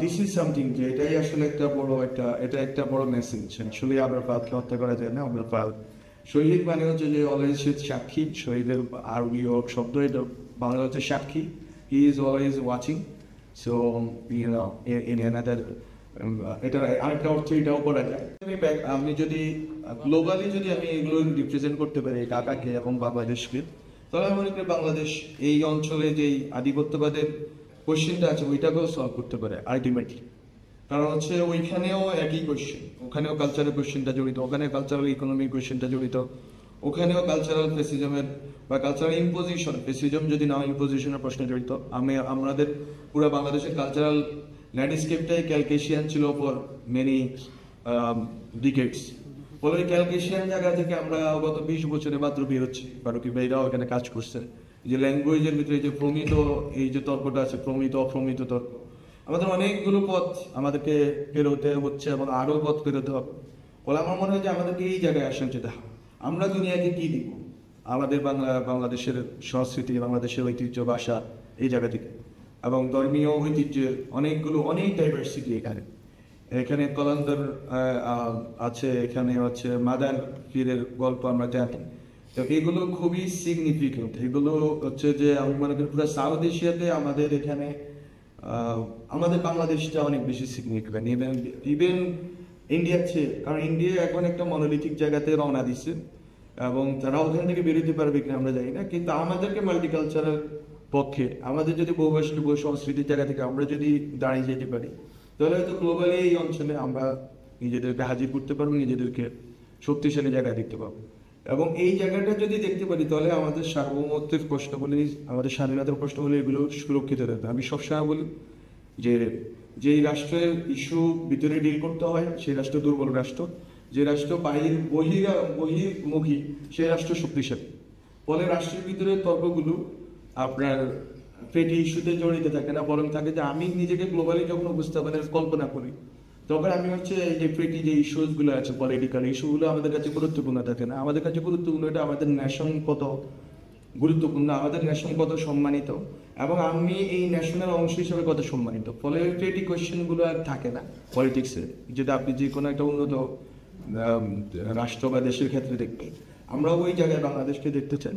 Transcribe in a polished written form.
This is something যে এটাই আসলে এটা একটা বড় মেসেজ। আসলে আমরা ফাহাদকে হত্যা করা যায় না। আমরা ফাহাদ শহীদ মানে হচ্ছে যে অলওয়েজ সাক্ষী, শহীদের আরবি শব্দ, এটা বাংলা হচ্ছে সাক্ষী। He is always watching. So in another এটা আরেকটা অর্থ এটাও করা যায়। আমি যদি গ্লোবালি যদি আমি এগুলো রিপ্রেজেন্ট করতে পারি ঢাকাকে এবং বাংলাদেশকে, তাহলে আমি মনে করি বাংলাদেশ এই অঞ্চলে যেই আধিপত্যবাদের কোশ্চেনটা আছে ওইটাকেও সলভ করতে পারে আলটিমেটলি। কারণ হচ্ছে ওইখানেও একই কোশ্চেন, ওখানেও কালচারাল কোশ্চেনটা জড়িত, ওখানে কালচারাল ইকোনমিক কোশ্চেনটা জড়িত, ওখানেও কালচারাল ফেসিজমের বা কালচারাল ইম্পোজিশন, ফেসিজম যদি না ইম্পোজিশনের প্রশ্ন জড়িত। আমাদের পুরো বাংলাদেশের কালচারাল ল্যান্ডস্কেপটাই ক্যালকেশিয়ান ছিল ফর মেনি ডিকেডস। ফলে ওই ক্যালকেশিয়ান জায়গা থেকে আমরা গত 20 বছরে মাত্র বেরোচ্ছি। ফারুকি ভাইরাও এখানে কাজ করছে যে ল্যাঙ্গুয়েজের ভিতরে যে প্রমিত, এই যে তর্কটা আছে প্রমিত অপ্রমিত তর্ক, আমাদের অনেকগুলো পথ আমাদেরকে পেরোতে হচ্ছে এবং আরও পথ পেরোতে হবে। ফলে আমার মনে হয় যে আমাদেরকে এই জায়গায় আসা যেতে হবে। আমরা দুনিয়াকে কি দিব? আমাদের বাংলাদেশের সংস্কৃতি, বাংলাদেশের ঐতিহ্য, ভাষা, এই জায়গা থেকে এবং ধর্মীয় ঐতিহ্যের অনেক ডাইভার্সিটি এখানে। এখানে কলন্দর আছে, এখানে হচ্ছে মাদার পীরের গল্প আমরা জানি। তো এগুলো খুবই সিগনিফিকেন্ট। এগুলো হচ্ছে যে আমি মনে করি পুরো সাউথ এশিয়াতে আমাদের এখানে আমাদের বাংলাদেশটা অনেক বেশি সিগনিফিকেন্ট ইভেন ইন্ডিয়ার চেয়ে। কারণ ইন্ডিয়া এখন একটা মনোলিথিক জায়গাতে রওনা দিচ্ছে এবং তারা ওখান থেকে বেরোতে পারবে কিনা আমরা জানি না। কিন্তু আমাদেরকে মাল্টিকালচারাল পক্ষে আমাদের যদি বহুভাষিক বহু সংস্কৃতির জায়গা থেকে আমরা যদি দাঁড়িয়ে যেতে পারি, তাহলে হয়তো গ্লোবালি এই অঞ্চলে আমরা নিজেদেরকে হাজির করতে পারবো, নিজেদেরকে শক্তিশালী জায়গায় দেখতে পাবো। এবং এই জায়গাটা যদি দেখতে পারি তাহলে আমাদের সার্বভৌমত্বের প্রশ্নগুলি, আমাদের স্বাধীনতার প্রশ্নগুলি এগুলো সুরক্ষিত থাকবে। আমি সবসময় বলি যে যেই রাষ্ট্রের ইস্যু ভিতরে ডিল করতে হয় সেই রাষ্ট্র দুর্বল রাষ্ট্র, যে রাষ্ট্র বহির্মুখী সেই রাষ্ট্র শক্তিশালী। ফলে রাষ্ট্রের ভিতরে তর্কগুলো আপনার পেটি ইস্যুতে জড়িত থাকে না, বরং থাকে যে আমি নিজেকে গ্লোবালি যখন উপস্থাপনের কল্পনা করি তখন আমি হচ্ছে এই যে পেটি যে ইস্যুসগুলো আছে পলিটিক্যাল ইস্যুগুলো আমাদের কাছে গুরুত্বপূর্ণ থাকে না। আমাদের কাছে গুরুত্বপূর্ণ এটা আমাদের ন্যাশন কত গুরুত্বপূর্ণ, আমাদের ন্যাশন কত সম্মানিত এবং আমি এই ন্যাশনাল অংশ হিসেবে কত সম্মানিত। ফলে পেটি কোয়েশ্চেনগুলো আর থাকে না পলিটিক্সে। যদি আপনি যে কোনো একটা উন্নত রাষ্ট্র বা দেশের ক্ষেত্রে দেখবেন, আমরা ওই জায়গায় বাংলাদেশকে দেখতে চাই।